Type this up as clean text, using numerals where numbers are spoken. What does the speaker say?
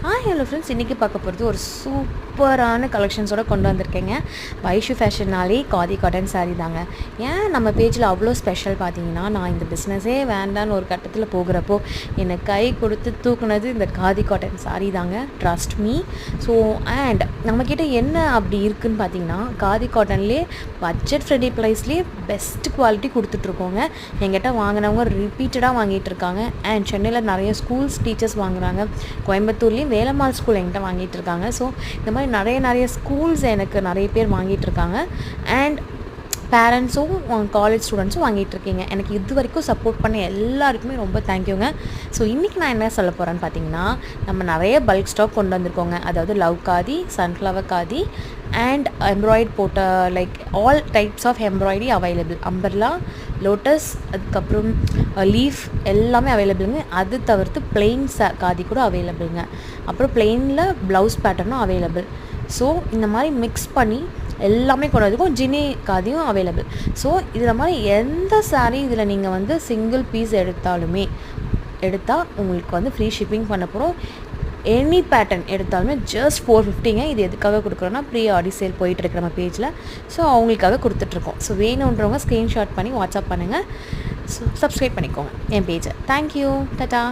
Hello friends, இன்றைக்கி பார்க்க போகிறது ஒரு சூப்பரான கலெக்ஷன்ஸோடு கொண்டு வந்திருக்கேங்க. வைஷு ஃபேஷன்னாலே காதி காட்டன் சாரீ தாங்க. ஏன் நம்ம பேஜில் அவ்வளோ ஸ்பெஷல் பார்த்தீங்கன்னா, நான் இந்த பிஸ்னஸே வேண்டான்னு ஒரு கட்டத்தில் போகிறப்போ என்னை கை கொடுத்து தூக்குனது இந்த காதி காட்டன் சாரீ தாங்க. Trust me. ஸோ அண்ட் நம்மக்கிட்ட என்ன அப்படி இருக்குதுன்னு பார்த்தீங்கன்னா, காதி காட்டன்லேயே பட்ஜெட் ஃப்ரெண்ட்லி ப்ரைஸ்லேயே பெஸ்ட் குவாலிட்டி கொடுத்துட்ருக்கோங்க. எங்கிட்ட வாங்கினவங்க ரிப்பீட்டடாக வாங்கிட்டு இருக்காங்க. அண்ட் சென்னையில் நிறைய ஸ்கூல்ஸ் டீச்சர்ஸ் வாங்குகிறாங்க. கோயம்புத்தூர்லேயும் வேலம்மாள் ஸ்கூல் என்கிட்ட வாங்கிட்டு இருக்காங்க. ஸோ இந்த மாதிரி நிறைய ஸ்கூல்ஸ் எனக்கு நிறைய பேர் வாங்கிட்டு இருக்காங்க. அண்ட் பேரண்ட்ஸும் காலேஜ் ஸ்டூடெண்ட்ஸும் வாங்கிட்டுருக்கீங்க. எனக்கு இது வரைக்கும் சப்போர்ட் பண்ண எல்லாருக்குமே ரொம்ப தேங்க்யூங்க. ஸோ இன்றைக்கி நான் என்ன சொல்ல போகிறேன்னு பார்த்தீங்கன்னா, நம்ம நிறைய பல்க் ஸ்டாக் கொண்டு வந்திருக்கோங்க. அதாவது love khadi, sunflower khadi and embroid போட்ட like all types of embroidery available. Umbrella, lotus, அதுக்கப்புறம் லீஃப் எல்லாமே அவைலபிளுங்க. அது தவிர்த்து பிளெயின் காதி கூட அவைலபிளுங்க. அப்புறம் பிளெயினில் ப்ளவுஸ் பேட்டர்னும் அவைலபிள். ஸோ இந்த மாதிரி மிக்ஸ் பண்ணி எல்லாமே கொண்டு வந்திருக்கோம். ஜினி காதியும் அவைலபிள். ஸோ இதில் மாதிரி எந்த சாரீ இதில் நீங்கள் வந்து சிங்கிள் பீஸ் எடுத்தால் உங்களுக்கு வந்து ஃப்ரீ ஷிப்பிங் பண்ண போகிறோம். எனி பேட்டர்ன் எடுத்தாலுமே ஜஸ்ட் 450ங்க. இது எதுக்காக கொடுக்குறோன்னா, ப்ரீ ஆடி சேல் போயிட்டுருக்கு நம்ம பேஜில். ஸோ அவங்களுக்காக கொடுத்துட்ருக்கோம். ஸோ வேணுன்றவங்க ஸ்க்ரீன்ஷாட் பண்ணி வாட்ஸ்அப் பண்ணுங்கள். ஸோ சப்ஸ்கிரைப் பண்ணிக்கோங்க என் பேஜை. தேங்க்யூ. டாடா.